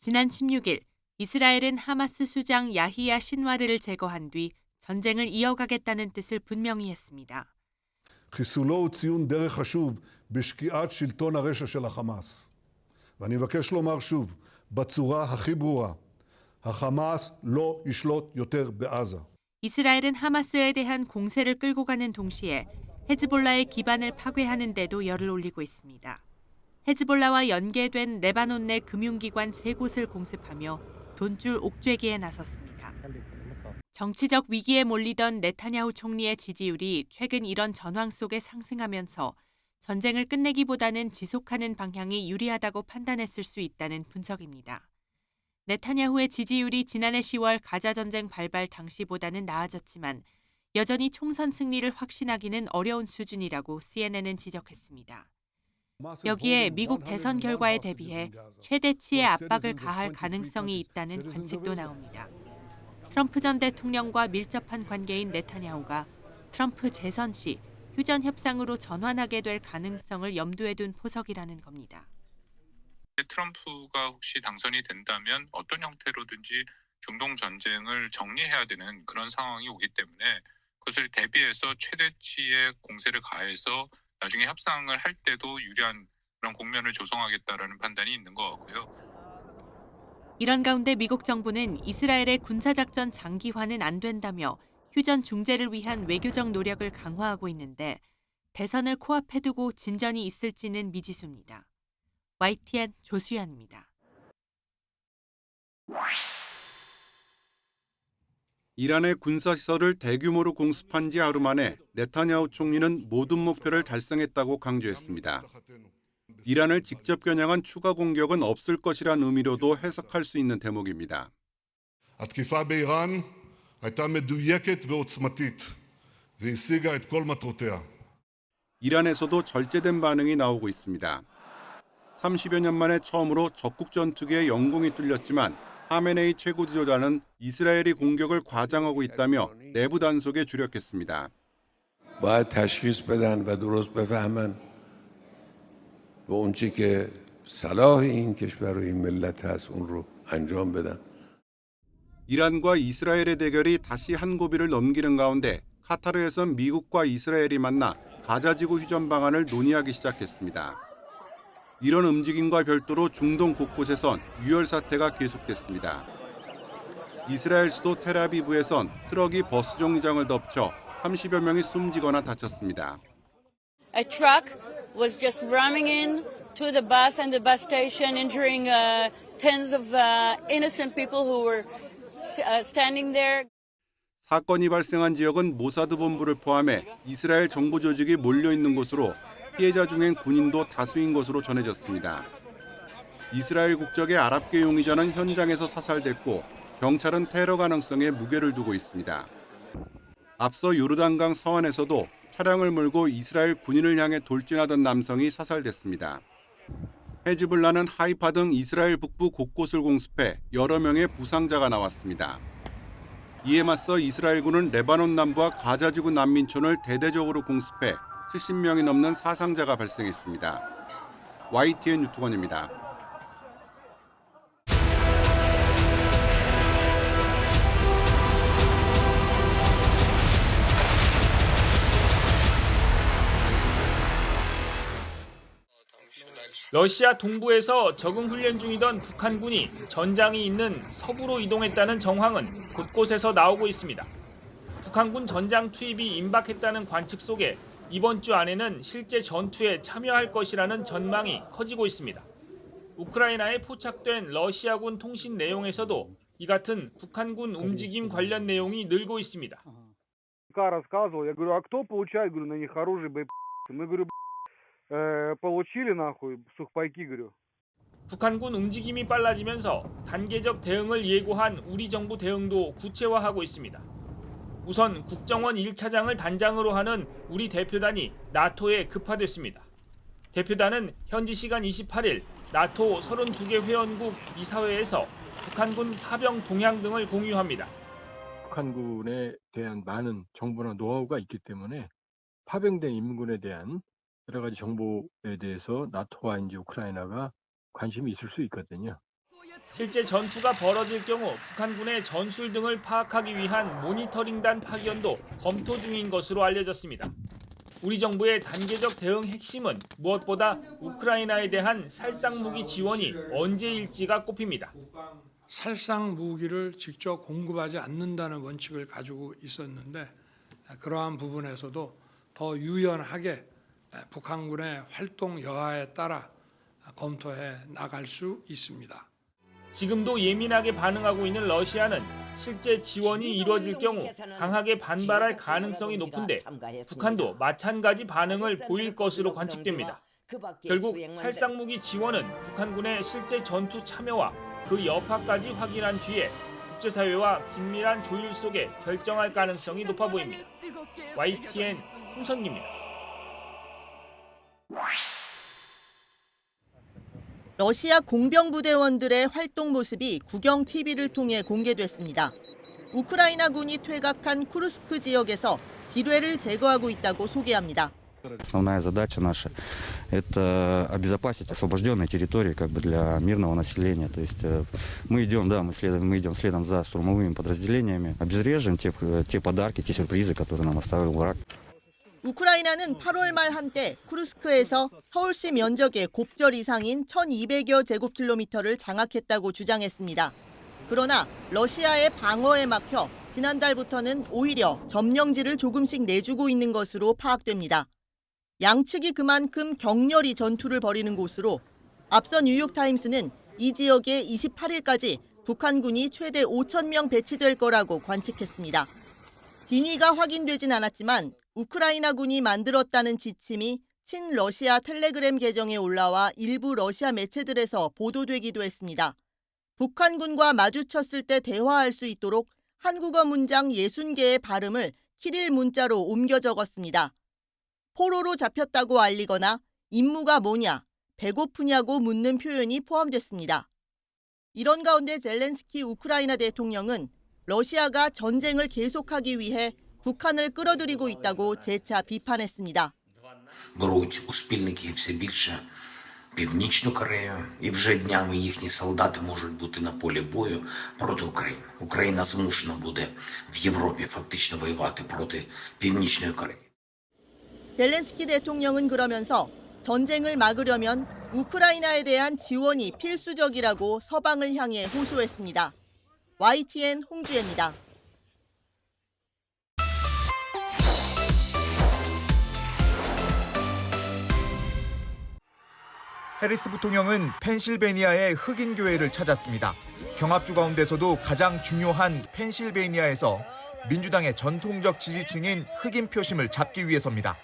지난 16일 이스라엘은 하마스 수장 야히야 신와르를 제거한 뒤 전쟁을 이어가겠다는 뜻을 분명히 했습니다. חיסולו הוא ציון דרך חשוב בשקיעת שלטון הרשע של החמאס. ואני מבקש לומר שוב, בצורה הכי ברורה, החמאס לא ישלוט יותר בעזה. 이스라엘은 하마스에 대한 공세를 끌고 가는 동시에 헤즈볼라의 기반을 파괴하는 데도 열을 올리고 있습니다. 헤즈볼라와 연계된 레바논 내 금융기관 3곳을 공습하며 돈줄 옥죄기에 나섰습니다. 정치적 위기에 몰리던 네타냐후 총리의 지지율이 최근 이런 전황 속에 상승하면서 전쟁을 끝내기보다는 지속하는 방향이 유리하다고 판단했을 수 있다는 분석입니다. 네타냐후의 지지율이 지난해 10월 가자 전쟁 발발 당시보다는 나아졌지만 여전히 총선 승리를 확신하기는 어려운 수준이라고 CNN은 지적했습니다. 여기에 미국 대선 결과에 대비해 최대치의 압박을 가할 가능성이 있다는 관측도 나옵니다. 트럼프 전 대통령과 밀접한 관계인 네타냐후가 트럼프 재선 시 휴전 협상으로 전환하게 될 가능성을 염두에 둔 포석이라는 겁니다. 트럼프가 혹시 당선이 된다면 어떤 형태로든지 중동 전쟁을 정리해야 되는 그런 상황이 오기 때문에 그것을 대비해서 최대치의 공세를 가해서 나중에 협상을 할 때도 유리한 그런 국면을 조성하겠다라는 판단이 있는 것 같고요. 이런 가운데 미국 정부는 이스라엘의 군사작전 장기화는 안 된다며 휴전 중재를 위한 외교적 노력을 강화하고 있는데 대선을 코앞에 두고 진전이 있을지는 미지수입니다. YTN 조수연입니다. 이란의 군사시설을 대규모로 공습한 지 하루 만에 네타냐후 총리는 모든 목표를 달성했다고 강조했습니다. 이란을 직접 겨냥한 추가 공격은 없을 것이란 의미로도 해석할 수 있는 대목입니다. התקיפה באיראן הייתה מדויקת ועוצמתית והשיגה את כל מטרותיה. 이란에서도 절제된 반응이 나오고 있습니다. 30여 년 만에 처음으로 적국 전투기에 영공이 뚫렸지만 하메네이 최고 지도자는 이스라엘이 공격을 과장하고 있다며 내부 단속에 주력했습니다. باید تشخیص بدن و درست بفهمن و اون چی که صلاح این کشور و این ملت هست اون رو انجام بدن. 이란과 이스라엘의 대결이 다시 한 고비를 넘기는 가운데 카타르에선 미국과 이스라엘이 만나 가자지구 휴전 방안을 논의하기 시작했습니다. 이런 움직임과 별도로 중동 곳곳에선 유혈 사태가 계속됐습니다. 이스라엘 수도 텔아비브에선 트럭이 버스 정류장을 덮쳐 30여 명이 숨지거나 다쳤습니다. A truck was just ramming in to the bus and the bus station, injuring tens of innocent people who were standing there. 사건이 발생한 지역은 모사드 본부를 포함해 이스라엘 정부 조직이 몰려있는 곳으로 피해자 중엔 군인도 다수인 것으로 전해졌습니다. 이스라엘 국적의 아랍계 용의자는 현장에서 사살됐고 경찰은 테러 가능성에 무게를 두고 있습니다. 앞서 요르단강 서안에서도 차량을 몰고 이스라엘 군인을 향해 돌진하던 남성이 사살됐습니다. 헤즈볼라는 하이파 등 이스라엘 북부 곳곳을 공습해 여러 명의 부상자가 나왔습니다. 이에 맞서 이스라엘군은 레바논 남부와 가자지구 난민촌을 대대적으로 공습해 70명이 넘는 사상자가 발생했습니다. YTN 유튜버입니다. 러시아 동부에서 적응 훈련 중이던 북한군이 전장이 있는 서부로 이동했다는 정황은 곳곳에서 나오고 있습니다. 북한군 전장 투입이 임박했다는 관측 속에 이번 주 안에는 실제 전투에 참여할 것이라는 전망이 커지고 있습니다. 우크라이나에 포착된 러시아군 통신 내용에서도 이 같은 북한군 움직임 관련 내용이 늘고 있습니다. рассказывал, я говорю, а кто получает, говорю, на них оружие, мы говорю, получили нахуй сухпайки, говорю. 북한군 움직임이 빨라지면서 단계적 대응을 예고한 우리 정부 대응도 구체화하고 있습니다. 우선 국정원 1차장을 단장으로 하는 우리 대표단이 나토에 급파됐습니다. 대표단은 현지 시간 28일 나토 32개 회원국 이사회에서 북한군 파병 동향 등을 공유합니다. 북한군에 대한 많은 정보나 노하우가 있기 때문에 파병된 인민군에 대한 여러 가지 정보에 대해서 나토와 이제 우크라이나가 관심이 있을 수 있거든요. 실제 전투가 벌어질 경우 북한군의 전술 등을 파악하기 위한 모니터링단 파견도 검토 중인 것으로 알려졌습니다. 우리 정부의 단계적 대응 핵심은 무엇보다 우크라이나에 대한 살상 무기 지원이 언제일지가 꼽힙니다. 살상 무기를 직접 공급하지 않는다는 원칙을 가지고 있었는데 그러한 부분에서도 더 유연하게 북한군의 활동 여하에 따라 검토해 나갈 수 있습니다. 지금도 예민하게 반응하고 있는 러시아는 실제 지원이 이루어질 경우 강하게 반발할 가능성이 높은데 북한도 마찬가지 반응을 보일 것으로 관측됩니다. 결국 살상무기 지원은 북한군의 실제 전투 참여와 그 여파까지 확인한 뒤에 국제사회와 긴밀한 조율 속에 결정할 가능성이 높아 보입니다. YTN 홍선기입니다. 러시아 공병부대원들의 활동 모습이 국영 TV를 통해 공개됐습니다. 우크라이나군이 퇴각한 쿠르스크 지역에서 지뢰를 제거하고 있다고 소개합니다. Основная задача наша – это обезопасить освобожденные территории для мирного населения. То есть мы идем следом за штурмовыми подразделениями, обезвреживаем те подарки, те сюрпризы, которые нам оставил враг. 우크라이나는 8월 말 한때 쿠르스크에서 서울시 면적의 곱절 이상인 1,200여 제곱킬로미터를 장악했다고 주장했습니다. 그러나 러시아의 방어에 막혀 지난달부터는 오히려 점령지를 조금씩 내주고 있는 것으로 파악됩니다. 양측이 그만큼 격렬히 전투를 벌이는 곳으로 앞서 뉴욕타임스는 이 지역에 28일까지 북한군이 최대 5,000명 배치될 거라고 관측했습니다. 진위가 확인되진 않았지만 우크라이나군이 만들었다는 지침이 친러시아 텔레그램 계정에 올라와 일부 러시아 매체들에서 보도되기도 했습니다. 북한군과 마주쳤을 때 대화할 수 있도록 한국어 문장 60개의 발음을 키릴 문자로 옮겨 적었습니다. 포로로 잡혔다고 알리거나 임무가 뭐냐, 배고프냐고 묻는 표현이 포함됐습니다. 이런 가운데 젤렌스키 우크라이나 대통령은 러시아가 전쟁을 계속하기 위해 북한을 끌어들이고 있다고 재차 비판했습니다. Беруть у спільники все більше Північну Корею, і вже днями їхні солдати можуть бути на полі бою проти України. Україна змушена буде в Європі фактично воювати проти Північної Кореї. 젤렌스키 대통령은 그러면서 전쟁을 막으려면 우크라이나에 대한 지원이 필수적이라고 서방을 향해 호소했습니다. YTN 홍주혜입니다. 해리스 부통령은 펜실베니아의 흑인 교회를 찾았습니다. 경합주 가운데서도 가장 중요한 펜실베니아에서 민주당의 전통적 지지층인 흑인 표심을 잡기 위해서입니다.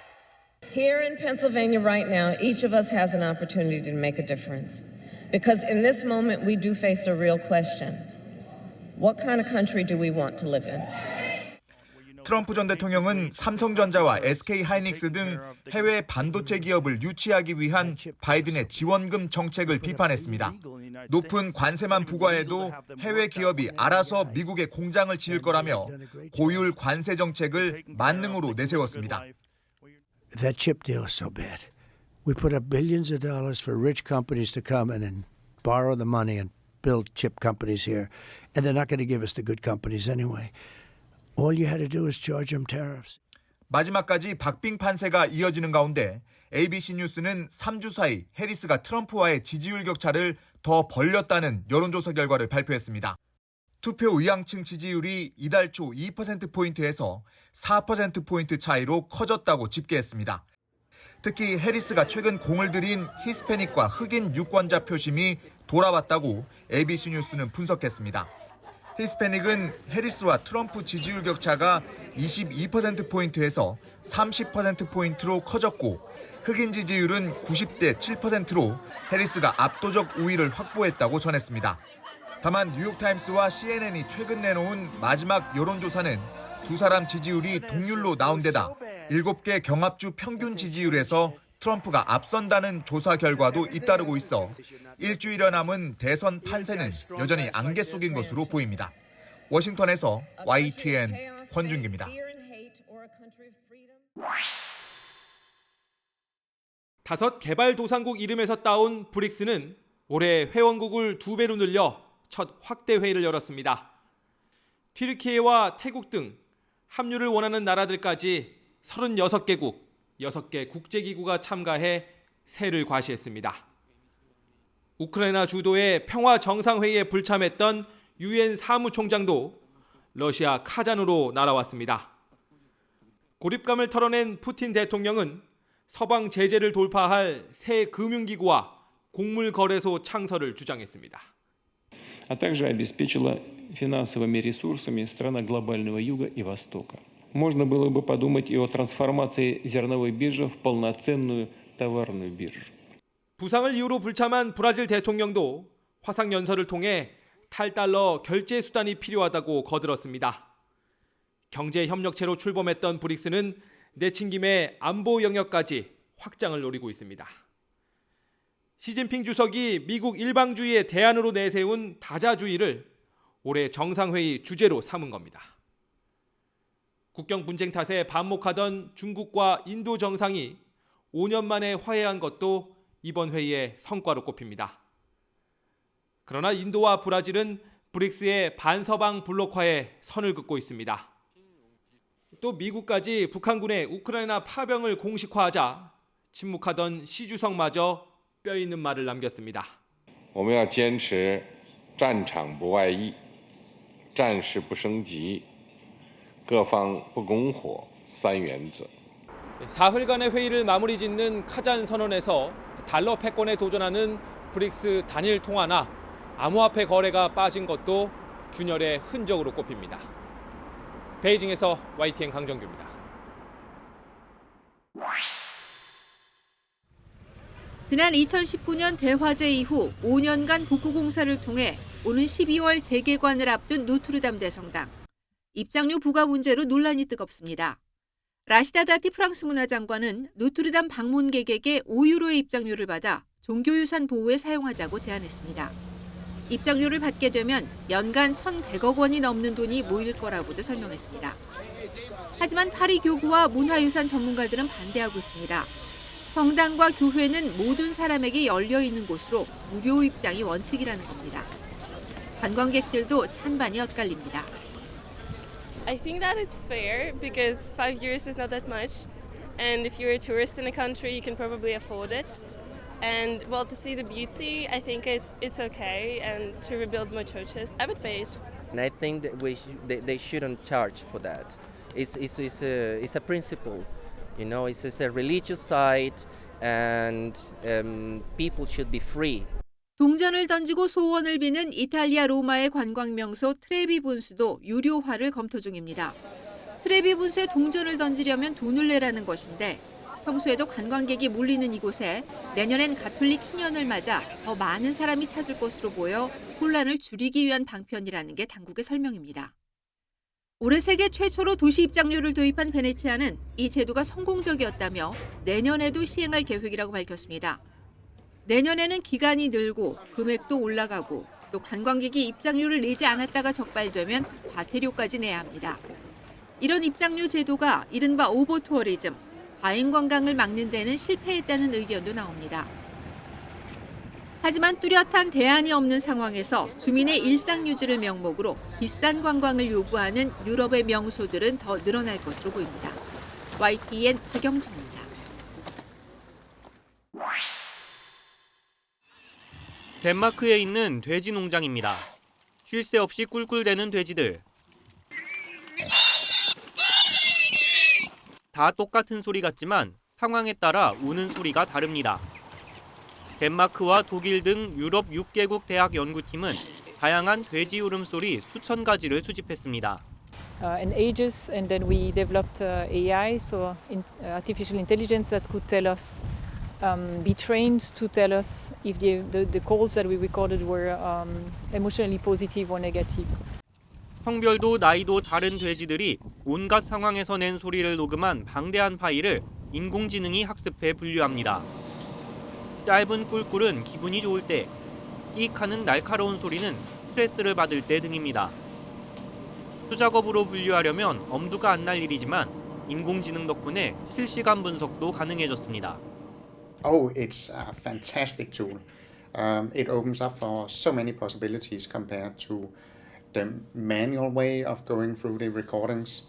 Here in Pennsylvania right now, each of us has an opportunity to make a difference. Because in this moment we do face a real question. What kind of country do we want to live in? 트럼프 전 대통령은 삼성전자와 SK 하이닉스 등 해외 반도체 기업을 유치하기 위한 바이든의 지원금 정책을 비판했습니다. 높은 관세만 부과해도 해외 기업이 알아서 미국에 공장을 지을 거라며 고율 관세 정책을 만능으로 내세웠습니다. That chip deal is so bad. We put up billions of dollars for rich companies to come and borrow the money and build chip companies here, and they're not going to give us the good companies anyway. All you had to do is charge them tariffs. 마지막까지 박빙 판세가 이어지는 가운데 ABC 뉴스는 3주 사이 해리스가 트럼프와의 지지율 격차를 더 벌렸다는 여론조사 결과를 발표했습니다. 투표 의향층 지지율이 이달 초 2%포인트에서 4%포인트 차이로 커졌다고 집계했습니다. 특히 해리스가 최근 공을 들인 히스패닉과 흑인 유권자 표심이 돌아왔다고 ABC 뉴스는 분석했습니다. 히스패닉은 해리스와 트럼프 지지율 격차가 22%포인트에서 30%포인트로 커졌고 흑인 지지율은 90대 7%로 해리스가 압도적 우위를 확보했다고 전했습니다. 다만 뉴욕타임스와 CNN이 최근 내놓은 마지막 여론조사는 두 사람 지지율이 동률로 나온 데다 7개 경합주 평균 지지율에서 트럼프가 앞선다는 조사 결과도 잇따르고 있어 일주일여 남은 대선 판세는 여전히 안개 속인 것으로 보입니다. 워싱턴에서 YTN 권준기입니다. 다섯 개발도상국 이름에서 따온 브릭스는 올해 회원국을 2배로 늘려 첫 확대 회의를 열었습니다. 튀르키예와 태국 등 합류를 원하는 나라들까지 36개국, 6개 국제기구가 참가해 세를 과시했습니다. 우크라이나 주도의 평화 정상회의에 불참했던 유엔 사무총장도 러시아 카잔으로 날아왔습니다. 고립감을 털어낸 푸틴 대통령은 서방 제재를 돌파할 새 금융기구와 곡물거래소 창설을 주장했습니다. а также обеспечила финансовыми ресурсами страны глобального юга и востока. Можно было бы подумать и о трансформации зерновой биржи в полноценную товарную биржу. 부상을 이유로 불참한 브라질 대통령도 화상연설을 통해 탈달러 결제 수단이 필요하다고 거들었습니다. 경제협력체로 출범했던 브릭스는 내친 김에 안보 영역까지 확장을 노리고 있습니다. 시진핑 주석이 미국 일방주의의 대안으로 내세운 다자주의를 올해 정상회의 주제로 삼은 겁니다. 국경 분쟁 탓에 반목하던 중국과 인도 정상이 5년 만에 화해한 것도 이번 회의의 성과로 꼽힙니다. 그러나 인도와 브라질은 브릭스의 반서방 블록화에 선을 긋고 있습니다. 또 미국까지 북한군의 우크라이나 파병을 공식화하자 침묵하던 시 주석마저 뼈 있는 말을 남겼습니다. 我们要坚持战场不外溢，战事不升级，各方不拱火三原则. 사흘간의 회의를 마무리 짓는 카잔 선언에서 달러 패권에 도전하는 브릭스 단일 통화나 암호화폐 거래가 빠진 것도 균열의 흔적으로 꼽힙니다. 베이징에서 YTN 강정규입니다. 지난 2019년 대화재 이후 5년간 복구 공사를 통해 오는 12월 재개관을 앞둔 노트르담 대성당. 입장료 부과 문제로 논란이 뜨겁습니다. 라시다 다티 프랑스 문화장관은 노트르담 방문객에게 5유로의 입장료를 받아 종교유산 보호에 사용하자고 제안했습니다. 입장료를 받게 되면 연간 1,100억 원이 넘는 돈이 모일 거라고도 설명했습니다. 하지만 파리 교구와 문화유산 전문가들은 반대하고 있습니다. 성당과 교회는 모든 사람에게 열려 있는 곳으로 무료 입장이 원칙이라는 겁니다. 관광객들도 찬반이 엇갈립니다. I think that it's fair because 5 years is not that much, and if you're a tourist in a country, you can probably afford it. And well, to see the beauty, I think it's okay, and to rebuild more churches, I would pay it. And I think that they shouldn't charge for that. It's a principle, you know. It's a religious site, and people should be free. 동전을 던지고 소원을 비는 이탈리아 로마의 관광 명소 트레비 분수도 유료화를 검토 중입니다. 트레비 분수에 동전을 던지려면 돈을 내라는 것인데 평소에도 관광객이 몰리는 이곳에 내년엔 가톨릭 희년을 맞아 더 많은 사람이 찾을 것으로 보여 혼란을 줄이기 위한 방편이라는 게 당국의 설명입니다. 올해 세계 최초로 도시 입장료를 도입한 베네치아는 이 제도가 성공적이었다며 내년에도 시행할 계획이라고 밝혔습니다. 내년에는 기간이 늘고 금액도 올라가고 또 관광객이 입장료를 내지 않았다가 적발되면 과태료까지 내야 합니다. 이런 입장료 제도가 이른바 오버투어리즘, 과잉 관광을 막는 데는 실패했다는 의견도 나옵니다. 하지만 뚜렷한 대안이 없는 상황에서 주민의 일상 유지를 명목으로 비싼 관광을 요구하는 유럽의 명소들은 더 늘어날 것으로 보입니다. YTN 박영진입니다. 덴마크에 있는 돼지 농장입니다. 쉴 새 없이 꿀꿀대는 돼지들. 다 똑같은 소리 같지만 상황에 따라 우는 소리가 다릅니다. 덴마크와 독일 등 유럽 6개국 대학 연구팀은 다양한 돼지 울음소리 수천 가지를 수집했습니다. And ages, and then we developed AI, so artificial intelligence that could tell us, be trained to tell us if the calls that we recorded were emotionally positive or negative. 성별도 나이도 다른 돼지들이 온갖 상황에서 낸 소리를 녹음한 방대한 파일을 인공지능이 학습해 분류합니다. 짧은 꿀꿀은 기분이 좋을 때, 끽하는 날카로운 소리는 스트레스를 받을 때 등입니다. 수작업으로 분류하려면 엄두가 안 날 일이지만 인공지능 덕분에 실시간 분석도 가능해졌습니다. Oh, it's a fantastic tool. It opens up for so many possibilities compared to the manual way of going through the recordings.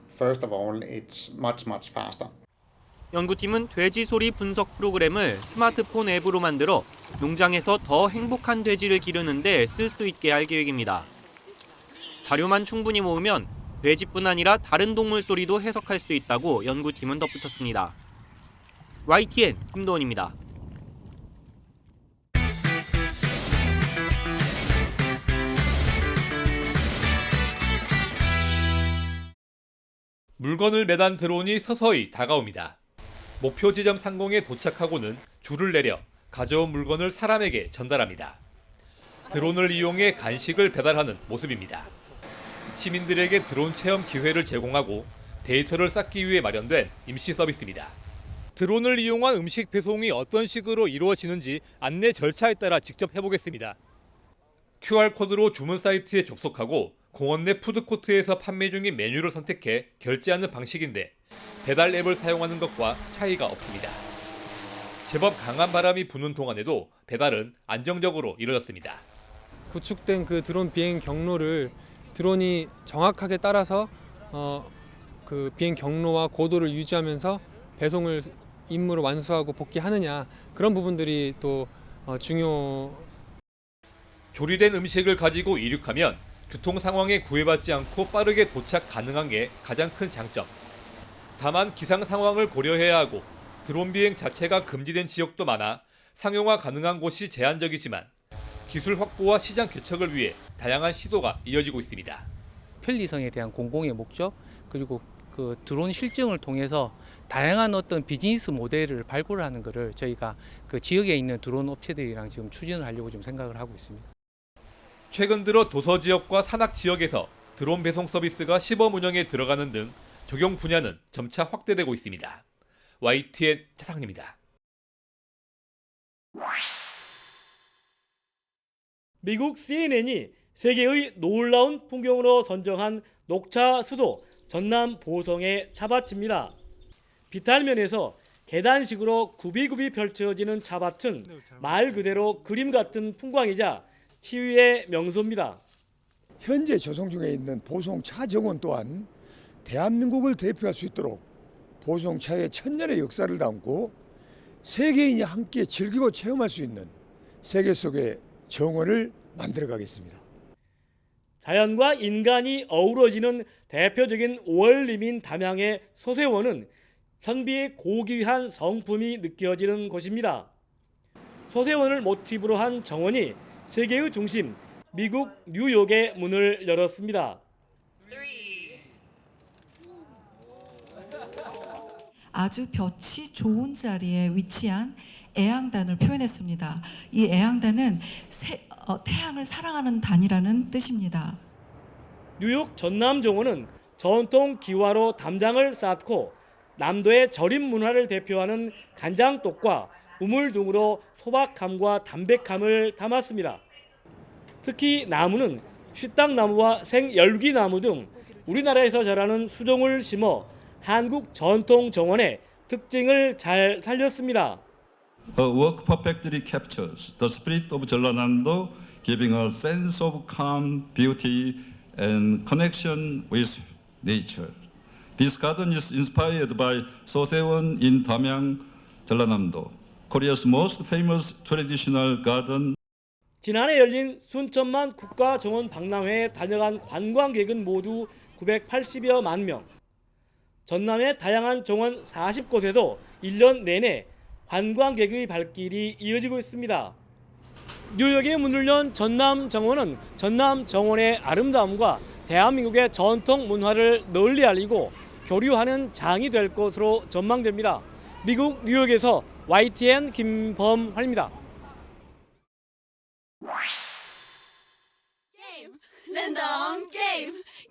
First of all, it's much faster. 연구팀은 돼지 소리 분석 프로그램을 스마트폰 앱으로 만들어 농장에서 더 행복한 돼지를 기르는 데 쓸 수 있게 할 계획입니다. 자료만 충분히 모으면 돼지뿐 아니라 다른 동물 소리도 해석할 수 있다고 연구팀은 덧붙였습니다. YTN 김도원입니다. 물건을 매단 드론이 서서히 다가옵니다. 목표 지점 상공에 도착하고는 줄을 내려 가져온 물건을 사람에게 전달합니다. 드론을 이용해 간식을 배달하는 모습입니다. 시민들에게 드론 체험 기회를 제공하고 데이터를 쌓기 위해 마련된 임시 서비스입니다. 드론을 이용한 음식 배송이 어떤 식으로 이루어지는지 안내 절차에 따라 직접 해보겠습니다. QR코드로 주문 사이트에 접속하고 공원 내 푸드코트에서 판매 중인 메뉴를 선택해 결제하는 방식인데 배달 앱을 사용하는 것과 차이가 없습니다. 제법 강한 바람이 부는 동안에도 배달은 안정적으로 이루어졌습니다. 구축된 그 드론 비행 경로를 드론이 정확하게 따라서 그 비행 경로와 고도를 유지하면서 배송을 임무를 완수하고 복귀하느냐, 그런 부분들이 또 중요. 조리된 음식을 가지고 이륙하면 교통 상황에 구애받지 않고 빠르게 도착 가능한 게 가장 큰 장점. 다만 기상 상황을 고려해야 하고 드론 비행 자체가 금지된 지역도 많아 상용화 가능한 곳이 제한적이지만 기술 확보와 시장 개척을 위해 다양한 시도가 이어지고 있습니다. 편리성에 대한 공공의 목적, 그리고 그 드론 실증을 통해서 다양한 어떤 비즈니스 모델을 발굴하는 것을 저희가 그 지역에 있는 드론 업체들이랑 지금 추진을 하려고 좀 생각을 하고 있습니다. 최근 들어 도서 지역과 산악 지역에서 드론 배송 서비스가 시범 운영에 들어가는 등 적용 분야는 점차 확대되고 있습니다. YTN 최상입니다. 미국 CNN이 세계의 놀라운 풍경으로 선정한 녹차 수도 전남 보성의 차밭입니다. 비탈면에서 계단식으로 굽이굽이 펼쳐지는 차밭은 말 그대로 그림 같은 풍광이자 치유의 명소입니다. 현재 조성 중에 있는 보송차 정원 또한 대한민국을 대표할 수 있도록 보송차의 천년의 역사를 담고 세계인이 함께 즐기고 체험할 수 있는 세계 속의 정원을 만들어 가겠습니다. 자연과 인간이 어우러지는 대표적인 월림인 담양의 소세원은 선비의 고귀한 성품이 느껴지는 곳입니다. 소세원을 모티브로 한 정원이 세계의 중심 미국 뉴욕의 문을 열었습니다. 아주 볕이 좋은 자리에 위치한 애양단을 표현했습니다. 이 애양단은 태양을 사랑하는 단이라는 뜻입니다. 뉴욕 전남정원은 전통 기와로 담장을 쌓고 남도의 절임 문화를 대표하는 간장떡과 우물 등으로 소박함과 담백함을 담았습니다. 특히 나무는 쉬땅나무와 생열귀나무 등 우리나라에서 자라는 수종을 심어 한국 전통 정원의 특징을 잘 살렸습니다. Her work perfectly captures the spirit of 전라남도, giving a sense of calm, beauty, and connection with nature. This garden is inspired by 소세원 in 담양, 전라남도, Korea's most famous traditional garden. 지난해 열린 순천만 국가정원 박람회에 다녀간 관광객은 모두 980여만 명. 전남의 다양한 정원 40곳에도 1년 내내 관광객의 발길이 이어지고 있습니다. 뉴욕에 문을 연 전남정원은 전남정원의 아름다움과 대한민국의 전통 문화를 널리 알리고 교류하는 장이 될 것으로 전망됩니다. 미국 뉴욕에서 YTN 김범환입니다. 게임, 랜덤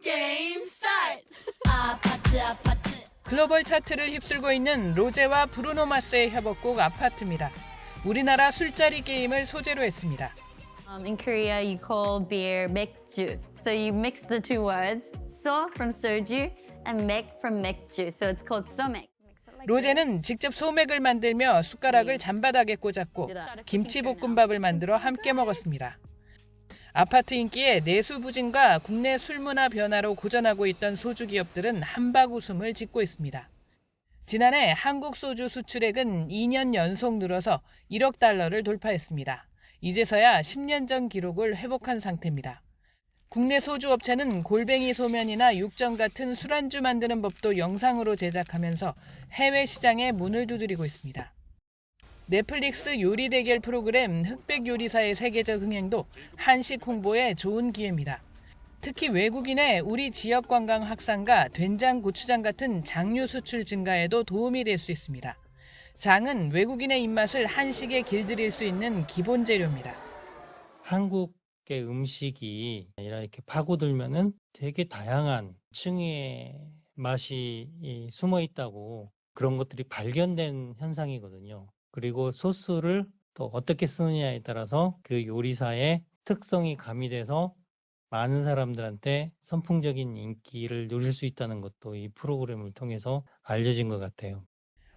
게임 스타트. 글로벌 차트를 휩쓸고 있는 로제와 브루노 마스의 협업곡 아파트입니다. 우리나라 술자리 게임을 소재로 했습니다. In Korea, you call beer 맥주. So you mix the two words, so from soju and mek from 맥주. So it's called somek. 로제는 직접 소맥을 만들며 숟가락을 잔바닥에 꽂았고 김치볶음밥을 만들어 함께 먹었습니다. 아파트 인기에 내수 부진과 국내 술문화 변화로 고전하고 있던 소주 기업들은 한박 웃음을 짓고 있습니다. 지난해 한국 소주 수출액은 2년 연속 늘어서 1억 달러를 돌파했습니다. 이제서야 10년 전 기록을 회복한 상태입니다. 국내 소주 업체는 골뱅이 소면이나 육전 같은 술안주 만드는 법도 영상으로 제작하면서 해외 시장에 문을 두드리고 있습니다. 넷플릭스 요리 대결 프로그램 흑백 요리사의 세계적 흥행도 한식 홍보에 좋은 기회입니다. 특히 외국인의 우리 지역 관광 확산과 된장, 고추장 같은 장류 수출 증가에도 도움이 될 수 있습니다. 장은 외국인의 입맛을 한식에 길들일 수 있는 기본 재료입니다. 한국의 음식이 이렇게 파고들면은 되게 다양한 층의 맛이 숨어 있다고 그런 것들이 발견된 현상이거든요. 그리고 소스를 또 어떻게 쓰느냐에 따라서 그 요리사의 특성이 가미돼서 많은 사람들한테 선풍적인 인기를 누릴 수 있다는 것도 이 프로그램을 통해서 알려진 것 같아요.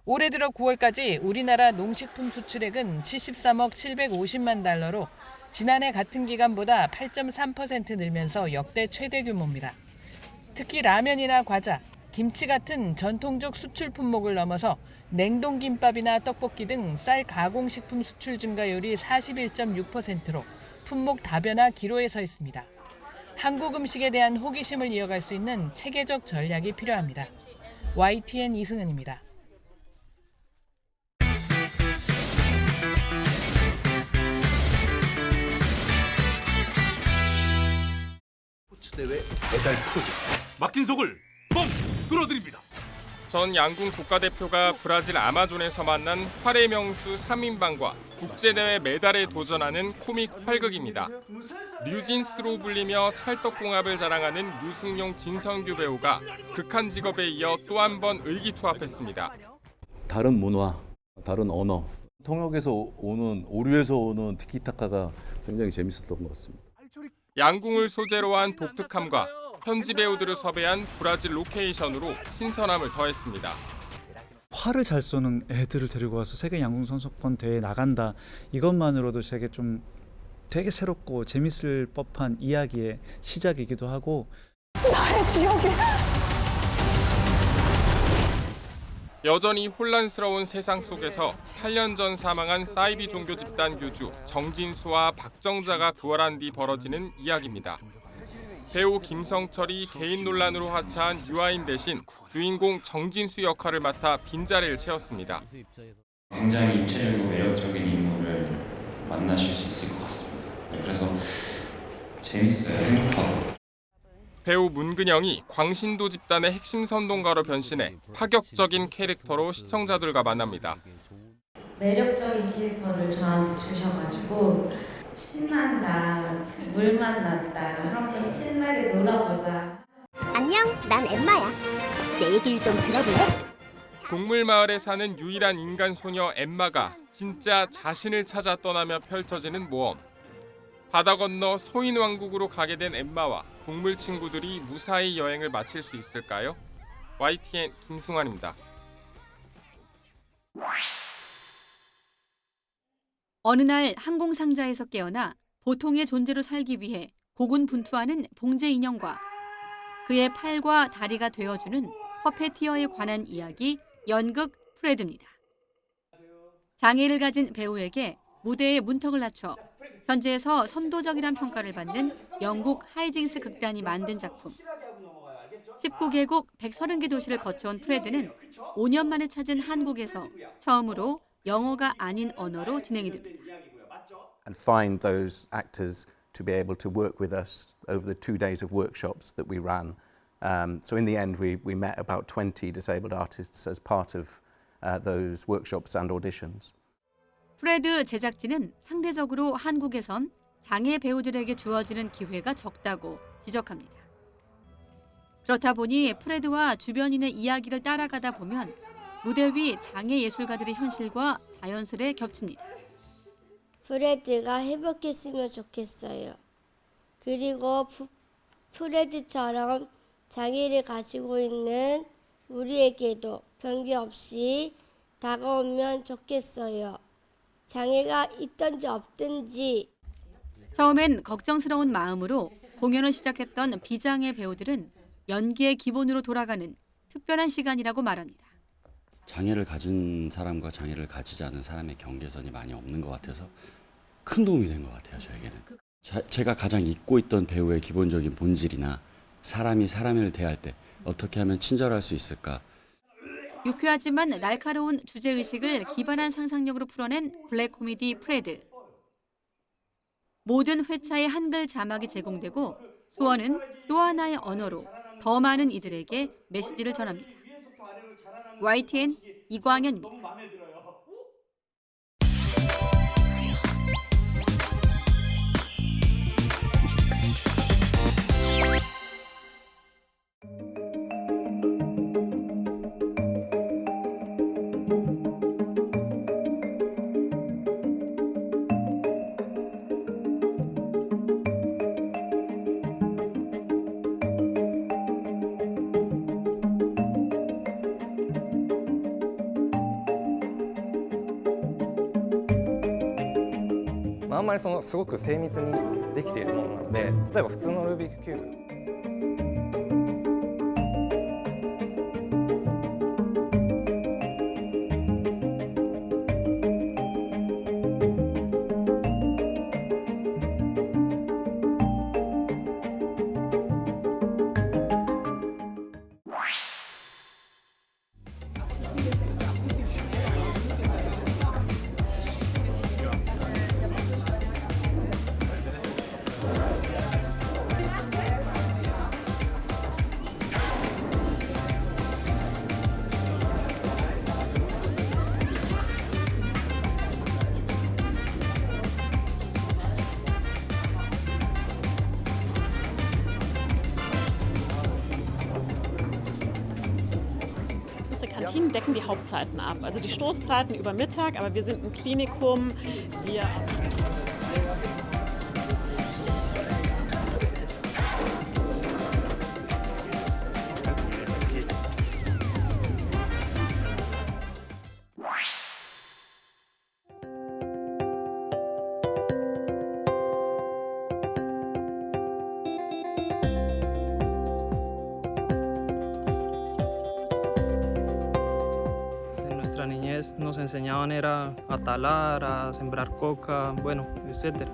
올해 들어 9월까지 우리나라 농식품 수출액은 73억 750만 달러로 지난해 같은 기간보다 8.3% 늘면서 역대 최대 규모입니다. 특히 라면이나 과자, 김치 같은 전통적 수출 품목을 넘어서 냉동김밥이나 떡볶이 등 쌀 가공식품 수출 증가율이 41.6%로 품목 다변화 기로에 서 있습니다. 한국 음식에 대한 호기심을 이어갈 수 있는 체계적 전략이 필요합니다. YTN 이승은입니다. 스포츠대회 메달 프로젝트 막힌 속을 뻥 뚫어드립니다. 전 양궁 국가대표가 브라질 아마존에서 만난 활의 명수 3인방과 국제대회 메달에 도전하는 코믹 활극입니다. 뉴진스로 불리며 찰떡궁합을 자랑하는 류승룡, 진성규 배우가 극한 직업에 이어 또 한 번 의기투합했습니다. 다른 문화, 다른 언어, 통역에서 오는, 오류에서 오는 티키타카가 굉장히 재밌었던 것 같습니다. 양궁을 소재로 한 독특함과 현지 배우들을 섭외한 브라질 로케이션으로 신선함을 더했습니다. 활을 잘 쏘는 애들을 데리고 와서 세계 양궁 선수권 대회에 나간다. 이것만으로도 되게 새롭고 재밌을 법한 이야기의 시작이기도 하고. 나의 지옥이. 여전히 혼란스러운 세상 속에서 8년 전 사망한 사이비 종교 집단 교주 정진수와 박정자가 부활한 뒤 벌어지는 이야기입니다. 배우 김성철이 개인 논란으로 하차한 유아인 대신 주인공 정진수 역할을 맡아 빈자리를 채웠습니다. 굉장히 입체적이고 매력적인 인물을 만나실 수 있을 것 같습니다. 그래서 재밌어요. 행복하고. 배우 문근영이 광신도 집단의 핵심 선동가로 변신해 파격적인 캐릭터로 시청자들과 만납니다. 매력적인 캐릭터를 저한테 주셔가지고 신난다, 물 만났다, 한번 신나게 놀아보자. 안녕, 난 엠마야. 내 얘기를 좀 들어볼래? 동물마을에 사는 유일한 인간 소녀 엠마가 진짜 자신을 찾아 떠나며 펼쳐지는 모험. 바다 건너 소인왕국으로 가게 된 엠마와 동물 친구들이 무사히 여행을 마칠 수 있을까요? YTN 김승환입니다. 어느 날 항공상자에서 깨어나 보통의 존재로 살기 위해 고군분투하는 봉제 인형과 그의 팔과 다리가 되어주는 퍼페티어에 관한 이야기 연극 프레드입니다. 장애를 가진 배우에게 무대에 문턱을 낮춰 현지에서 선도적이란 평가를 받는 영국 하이징스 극단이 만든 작품. 19개국 130개 도시를 거쳐온 프레드는 5년 만에 찾은 한국에서 처음으로 영어가 아닌 언어로 진행이 됩니다. And find those actors to be able to work with us over the 2 days of workshops that we ran. So in the end, we met about 20 disabled artists as part of those workshops and auditions. 프레드 제작진은 상대적으로 한국에선 장애 배우들에게 주어지는 기회가 적다고 지적합니다. 그렇다 보니 프레드와 주변인의 이야기를 따라가다 보면 무대 위 장애 예술가들의 현실과 자연스레 겹칩니다. 프레드가 행복했으면 좋겠어요. 그리고 프레드처럼 장애를 가지고 있는 우리에게도 변기 없이 다가오면 좋겠어요. 장애가 있든지 없든지. 처음엔 걱정스러운 마음으로 공연을 시작했던 비장애 배우들은 연기의 기본으로 돌아가는 특별한 시간이라고 말합니다. 장애를 가진 사람과 장애를 가지지 않은 사람의 경계선이 많이 없는 것 같아서 큰 도움이 된 것 같아요, 저에게는. 제가 가장 잊고 있던 배우의 기본적인 본질이나 사람이 사람을 대할 때 어떻게 하면 친절할 수 있을까. 유쾌하지만 날카로운 주제의식을 기발한 상상력으로 풀어낸 블랙 코미디 프레드. 모든 회차에 한글 자막이 제공되고 수어는 또 하나의 언어로 더 많은 이들에게 메시지를 전합니다. YTN 이광현입니다.あんまりすごく精密にできているものなので、例えば普通のルービックキューブ。Kantinen decken die Hauptzeiten ab, also die Stoßzeiten über Mittag, aber wir sind ein Klinikum, wir Nos enseñaban era a talar, a sembrar coca, bueno, etcétera.